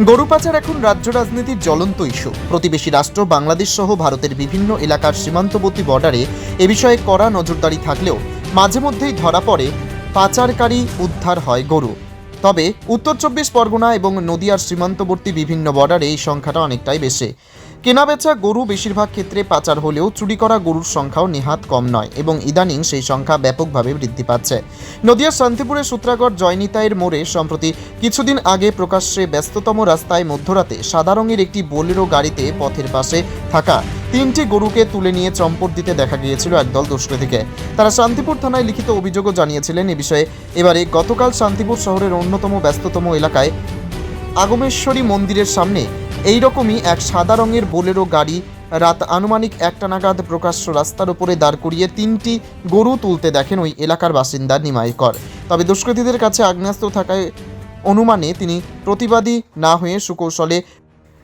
গরু পাচার এখন রাজ্য রাজনীতির জ্বলন্ত ইস্যু। প্রতিবেশী রাষ্ট্র বাংলাদেশ সহ ভারতের বিভিন্ন এলাকার সীমান্তবর্তী বর্ডারে এ বিষয়ে কড়া নজরদারি থাকলেও মাঝে মধ্যেই ধরা পড়ে পাচারকারী, উদ্ধার হয় গরু। তবে উত্তর 24 পরগনা এবং নদিয়ার সীমান্তবর্তী বিভিন্ন বর্ডারে এই সংখ্যাটা অনেকটাই বেশি। কেনাবেচা গরু বেশিরভাগ ক্ষেত্রে পাচার হলেও চুরি করা গরুর সংখ্যাও নেহাত কম নয় এবং ইদানিং সেই সংখ্যা ব্যাপকভাবে বৃদ্ধি পাচ্ছে। নদিয়ার শান্তিপুরের সূত্রাগড় জয়নিতাইয়ের মোড়ে সম্প্রতি কিছুদিন আগে প্রকাশ্যে ব্যস্ততম রাস্তায় মধ্যরাতে সাদা রঙের একটি বোলেরো গাড়িতে পথের পাশে থাকা 3টি গরুকে তুলে নিয়ে চম্পট দিতে দেখা গিয়েছিল একদল দুষ্কৃতীকে। তারা শান্তিপুর থানায় লিখিত অভিযোগও জানিয়েছিলেন এ বিষয়ে। এবারে গতকাল শান্তিপুর শহরের অন্যতম ব্যস্ততম এলাকায় আগমেশ্বরী মন্দিরের সামনে এইরকমই এক সাদা রঙের বোলেরো গাড়ি রাত আনুমানিক 1টা নাগাদ প্রকাশ্য রাস্তার উপরে দাঁড় করিয়ে 3টি গরু তুলতে দেখেন ওই এলাকার বাসিন্দা নিমাই কর। তবে দুষ্কৃতীদের কাছে আগ্নেয়াস্ত্র থাকায় অনুমানে তিনি প্রতিবাদী না হয়ে সুকৌশলে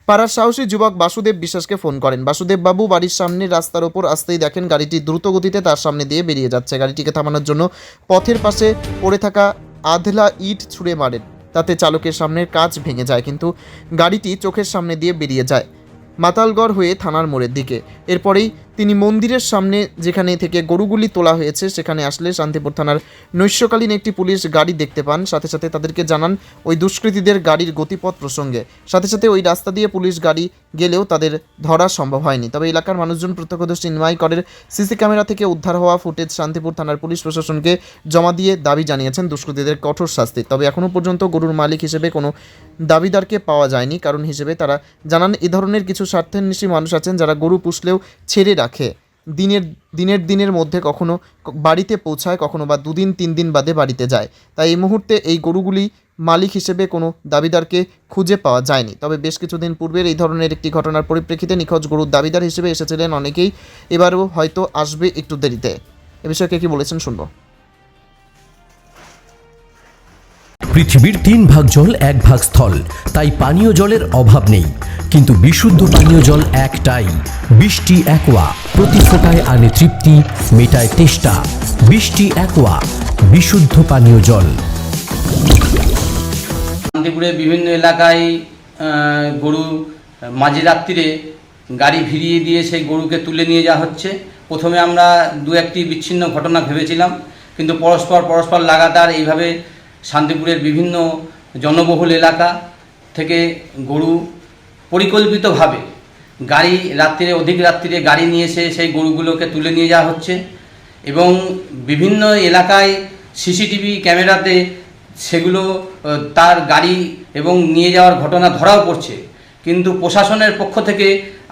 পাড়ার সাহসী যুবক বাসুদেব বিশ্বাসকে ফোন করেন। বাসুদেব বাবু বাড়ির সামনে রাস্তার ওপর আসতেই দেখেন গাড়িটি দ্রুত গতিতে তার সামনে দিয়ে বেরিয়ে যাচ্ছে। গাড়িটিকে থামানোর জন্য পথের পাশে পড়ে থাকা আধলা ইট ছুঁড়ে মারেন। তাতে চালকের সামনের কাঁচ ভেঙে যায়, কিন্তু গাড়িটি চোখের সামনে দিয়ে বেরিয়ে যায় মাতালগড় হয়ে থানার মোড়ের দিকে। এরপরেই তিনি মন্দিরের সামনে যেখানে থেকে গরুগুলি তোলা হয়েছে সেখানে আসলে শান্তিপুর থানার নৈশকালীন একটি পুলিশ গাড়ি দেখতে পান। সাথে সাথে তাদেরকে জানান ওই দুষ্কৃতীদের গাড়ির গতিপথ প্রসঙ্গে। সাথে সাথে ওই রাস্তা দিয়ে পুলিশ গাড়ি গেলেও তাদের ধরা সম্ভব হয়নি। তবে এলাকার মানুষজন প্রত্যক্ষদর্শী নিমাই করের সিসি ক্যামেরা থেকে উদ্ধার হওয়া ফুটেজ শান্তিপুর থানার পুলিশ প্রশাসনকে জমা দিয়ে দাবি জানিয়েছেন দুষ্কৃতীদের কঠোর শাস্তি। তবে এখনও পর্যন্ত গরুর মালিক হিসেবে কোনো দাবিদারকে পাওয়া যায়নি। কারণ হিসেবে তারা জানান এ ধরনের কিছু স্বার্থান্বেষী মানুষ আছেন যারা গরু পুষলেও ছেড়ে রাখে। দিনের মধ্যে কখনো বাড়িতে পৌঁছায়, কখনো বা 2 দিন 3 দিন বাদে বাড়িতে যায়। তাই এই মুহূর্তে এই গরুগুলি মালিক হিসেবে কোনো দাবিদারকে খুঁজে পাওয়া যায়নি। তবে বেশ কিছুদিন পূর্বের এই ধরনের একটি ঘটনার পরিপ্রেক্ষিতে নিখোঁজ গরুর দাবিদার হিসেবে এসেছিলেন অনেকেই। এবারও হয়তো আসবে একটু দেরিতে। এ বিষয়ে কে কি বলেছেন শুনবো। পৃথিবীর 3 ভাগ জল 1 ভাগ স্থল, তাই পানীয় জলের অভাব নেই। কিন্তু বিশুদ্ধ পানীয় জল একটাই, বৃষ্টি অ্যাকোয়া। প্রতি ফোঁটায় আনে তৃপ্তি, মেটায় তেষ্টা। বৃষ্টি অ্যাকোয়া, বিশুদ্ধ পানীয় জল। শান্তিপুরের বিভিন্ন এলাকায় গরু মাঝরাত্রিরে গাড়ি ভিড়িয়ে দিয়ে সেই গরুকে তুলে নিয়ে যাওয়া হচ্ছে। প্রথমে আমরা 2-1টি বিচ্ছিন্ন ঘটনা ভেবেছিলাম, কিন্তু পরস্পর লাগাতার এইভাবে শান্তিপুরের বিভিন্ন জনবহুল এলাকা থেকে গরু পরিকল্পিতভাবে অধিক রাত্রিরে গাড়ি নিয়ে এসে সেই গরুগুলোকে তুলে নিয়ে যাওয়া হচ্ছে এবং বিভিন্ন এলাকায় সিসিটিভি ক্যামেরাতে সেগুলো তার গাড়ি এবং নিয়ে যাওয়ার ঘটনা ধরাও পড়ছে। কিন্তু প্রশাসনের পক্ষ থেকে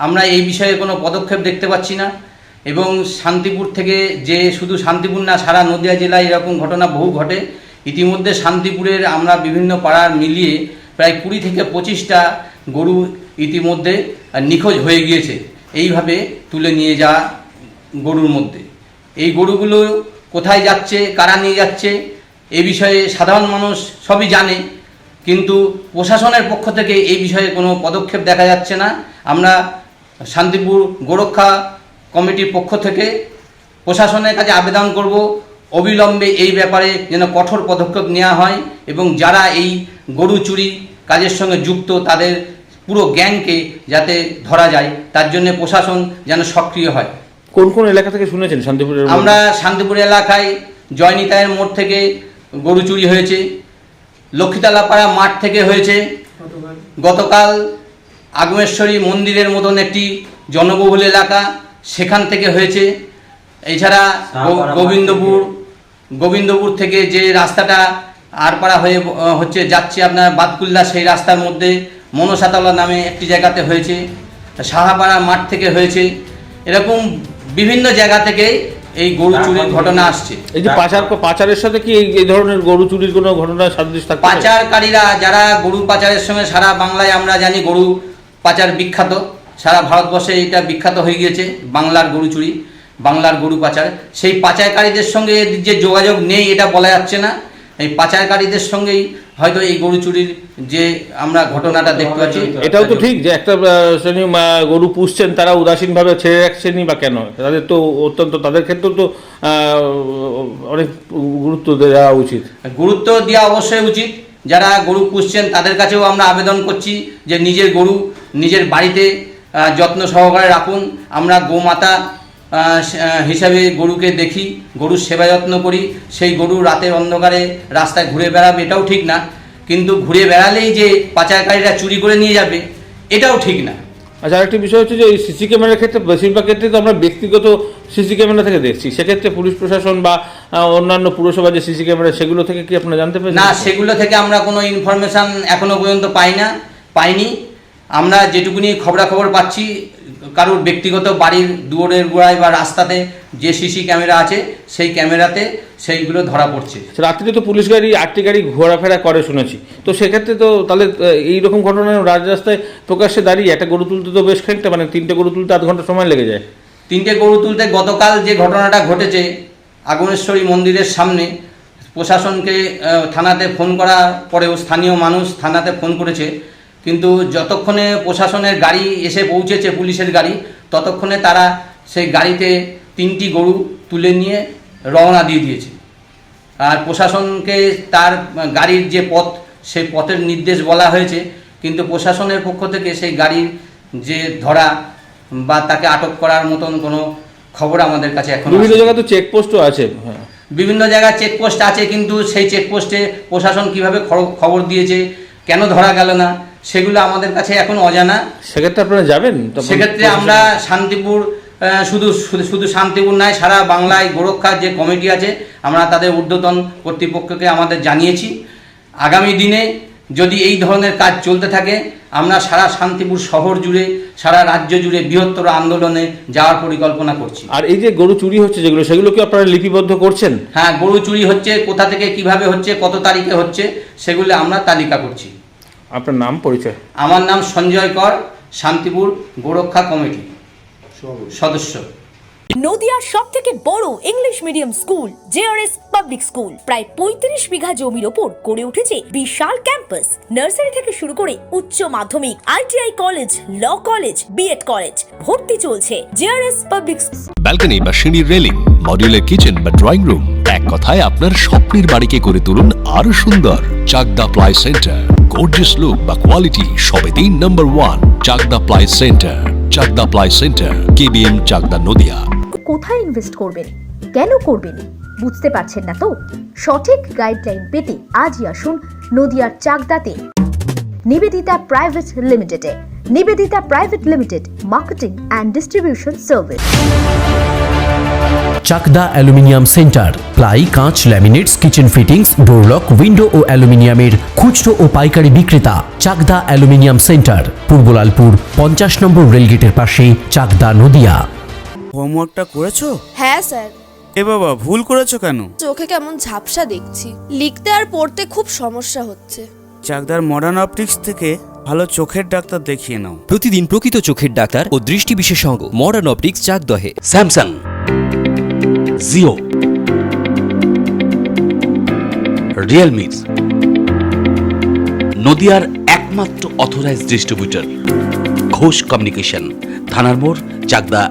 আমরা এই বিষয়ে কোনো পদক্ষেপ দেখতে পাচ্ছি না। এবং শান্তিপুর থেকে যে শুধু শান্তিপুর না, সারা নদিয়া জেলায় এরকম ঘটনা বহু ঘটে। ইতিমধ্যে শান্তিপুরের আমরা বিভিন্ন পাড়ার মিলিয়ে প্রায় 20 থেকে 25টা গরু ইতিমধ্যে নিখোঁজ হয়ে গিয়েছে এইভাবে তুলে নিয়ে যাওয়া গরুর মধ্যে। এই গরুগুলো কোথায় যাচ্ছে, কারা নিয়ে যাচ্ছে এ বিষয়ে সাধারণ মানুষ সবই জানে, কিন্তু প্রশাসনের পক্ষ থেকে এই বিষয়ে কোনো পদক্ষেপ দেখা যাচ্ছে না। আমরা শান্তিপুর গোরক্ষা কমিটির পক্ষ থেকে প্রশাসনের কাছে আবেদন করব অবিলম্বে এই ব্যাপারে যেন কঠোর পদক্ষেপ নেওয়া হয় এবং যারা এই গরু চুরি কাজের সঙ্গে যুক্ত তাদের পুরো গ্যাংকে যাতে ধরা যায়, তার জন্য প্রশাসন যেন সক্রিয় হয়। কোন কোন এলাকা থেকে শুনেছেন শান্তিপুরের? আমরা শান্তিপুর এলাকায় জয়নিতাইয়ের মোড় থেকে গরু চুরি হয়েছে, লক্ষ্মীতলাপাড়া মাঠ থেকে হয়েছে, গতকাল আগমেশ্বরী মন্দিরের মতন একটি জনবহুল এলাকা সেখান থেকে হয়েছে। এছাড়া গোবিন্দপুর থেকে যে রাস্তাটা আরপাড়া হয়ে যাচ্ছে আপনার বাদকুল্লা, সেই রাস্তার মধ্যে মনসাতলা নামে একটি জায়গাতে হয়েছে, সাহাপাড়া মাঠ থেকে হয়েছে। এরকম বিভিন্ন জায়গা থেকে এই গরু চুরির ঘটনা আসছে। এই যে পাচারের সাথে কি এই ধরনের গরু চুরির কোনো ঘটনা সাদৃশ্য থাকে? পাচারকারীরা যারা গরু পাচারের সঙ্গে, সারা বাংলায় আমরা জানি গরু পাচার বিখ্যাত, সারা ভারতবর্ষে এটা বিখ্যাত হয়ে গিয়েছে বাংলার গরু চুরি, বাংলার গরু পাচার। সেই পাচারকারীদের সঙ্গে যে যোগাযোগ নেই এটা বলা যাচ্ছে না। এই পাচারকারীদের সঙ্গেই হয়তো এই গরু চুরির যে আমরা ঘটনাটা দেখতে পাচ্ছি। এটাও তো ঠিক যে একটা শ্রেণী গরু পুষছেন তারা উদাসীনভাবে ছেড়ে রাখছেনই বা কেন? তাদের তো তাদের ক্ষেত্রে তো অনেক গুরুত্ব দেওয়া উচিত। গুরুত্ব দেওয়া অবশ্যই উচিত, যারা গরু পুষছেন তাদের কাছেও আমরা আবেদন করছি যে নিজের গরু নিজের বাড়িতে যত্ন সহকারে রাখুন। আমরা গোমাতা হিসাবে গরুকে দেখি, গরুর সেবা যত্ন করি। সেই গরু রাতের অন্ধকারে রাস্তায় ঘুরে বেড়াবে এটাও ঠিক না, কিন্তু ঘুরে বেড়ালেই যে পাচারকারীরা চুরি করে নিয়ে যাবে এটাও ঠিক না। আচ্ছা, আরেকটি বিষয় হচ্ছে যে এই সিসি ক্যামেরার ক্ষেত্রে বেশিরভাগ ক্ষেত্রে তো আমরা ব্যক্তিগত সিসি ক্যামেরা থেকে দেখছি, সেক্ষেত্রে পুলিশ প্রশাসন বা অন্যান্য পুরসভা যে সিসি ক্যামেরা সেগুলো থেকে কি আপনারা জানতে পেরেছেন? না, সেগুলো থেকে আমরা কোনো ইনফরমেশান এখনো পর্যন্ত পাইনি। আমরা যেটুকুনি খবরাখবর পাচ্ছি কারোর ব্যক্তিগত বাড়ির দুয়ারের গোড়ায় বা রাস্তাতে যে সিসি ক্যামেরা আছে সেই ক্যামেরাতে সেইগুলো ধরা পড়ছে। রাত্রিতে তো পুলিশ গাড়ি 8টি গাড়ি ঘোরাফেরা করে শুনেছি, তো সেক্ষেত্রে তো তাহলে এইরকম ঘটনা রাজরাস্তায় প্রকাশ্যে দাঁড়িয়ে একটা গরু তুলতে তো বেশ খানিকটা, মানে 3টে গরু তুলতে আধ ঘন্টা সময় লেগে যায়। 3টে গরু তুলতে গতকাল যে ঘটনাটা ঘটেছে আগমেশ্বরী মন্দিরের সামনে, প্রশাসনকে থানাতে ফোন করার পরেও স্থানীয় মানুষ থানাতে ফোন করেছে, কিন্তু যতক্ষণে প্রশাসনের গাড়ি এসে পৌঁছেছে পুলিশের গাড়ি, ততক্ষণে তারা সেই গাড়িতে 3টি গরু তুলে নিয়ে রওনা দিয়ে দিয়েছে। আর প্রশাসনকে তার গাড়ির যে পথ সেই পথের নির্দেশ বলা হয়েছে, কিন্তু প্রশাসনের পক্ষ থেকে সেই গাড়ির যে ধরা বা তাকে আটক করার মতন কোনো খবর আমাদের কাছে এখন বিভিন্ন জায়গায় তো চেকপোস্টও আছে। বিভিন্ন জায়গায় চেকপোস্ট আছে, কিন্তু সেই চেকপোস্টে প্রশাসন কিভাবে খবর দিয়েছে, কেন ধরা গেল না, সেগুলো আমাদের কাছে এখন অজানা। সেক্ষেত্রে আপনারা যাবেন? সেক্ষেত্রে আমরা শান্তিপুর, শুধু শান্তিপুর নয়, সারা বাংলায় গোরক্ষার যে কমিটি আছে আমরা তাদের ঊর্ধ্বতন কর্তৃপক্ষকে আমাদের জানিয়েছি। আগামী দিনে যদি এই ধরনের কাজ চলতে থাকে আমরা সারা শান্তিপুর শহর জুড়ে, সারা রাজ্য জুড়ে বৃহত্তর আন্দোলনে যাওয়ার পরিকল্পনা করছি। আর এই যে গরু চুরি হচ্ছে সেগুলো কি আপনারা লিপিবদ্ধ করছেন? হ্যাঁ, গরু চুরি হচ্ছে, কোথা থেকে কিভাবে হচ্ছে, কত তারিখে হচ্ছে, সেগুলো আমরা তালিকা করছি। আপনার নাম, পরিচয়? আমার নাম সঞ্জয় কর, শান্তিপুর গোরক্ষা কমিটি সদস্য। নদিয়ার সব থেকে বড় English medium school JRS public school প্রায় 35 বিঘা জমির ওপর গড়ে উঠেছে বিশাল ক্যাম্পাস। নার্সারি থেকে শুরু করে উচ্চ মাধ্যমিক, ITI college, law college, BEd college, ভর্তি চলছে জেআরএস পাবলিক। ব্যালকনি বা সিঁড়ির রেলিং, মডিউলার কিচেন বা ড্রয়িং রুম, এক কথায় আপনার স্বপ্নের বাড়িকে করে তুলুন আরো সুন্দর। Chakdah ply centre, gorgeous look বা কোয়ালিটি সবে 3 number 1 Chakdah ply centre. Chakdah ply centre, KBM, Chakdah, Nadia. কোথায় ইনভেস্ট করবেন, কেন করবেন বুঝতে পারছেন না তো? সঠিক গাইডলাইন পেতে আজই আসুন নদিয়ার চাকদাতে নিবেদিতা প্রাইভেট লিমিটেডে। Nibedita private limited, marketing and distribution service. Chakdah aluminium centre, ply, কাঁচ, laminates, kitchen fittings, door lock, window ও অ্যালুমিনিয়ামের খুচরো ও পাইকারি বিক্রেতা। Chakdah aluminium centre, Purbalalpur 50 number রেলগেটের পাশে, চাকদা, নদিয়া। হোমওয়ার্কটা করেছো? হ্যাঁ স্যার। এ বাবা, ভুল করেছো কেন? চোখে কেমন ঝাপসা দেখছি, লিখতে আর পড়তে খুব সমস্যা হচ্ছে। চাকদার মডার্ন অপটিক্স থেকে ভালো চোখের ডাক্তার দেখিয়ে নাও। প্রতিদিন প্রকৃত চোখের ডাক্তার ও দৃষ্টি বিশেষজ্ঞ মডার্ন অপটিক্স, চাকদহে। স্যামসাং, জিও, রিয়েলমি, নদিয়ার একমাত্র অথরাইজড ডিস্ট্রিবিউটর ঘোষ কমিউনিকেশন, থানার মোড়, চাকদা।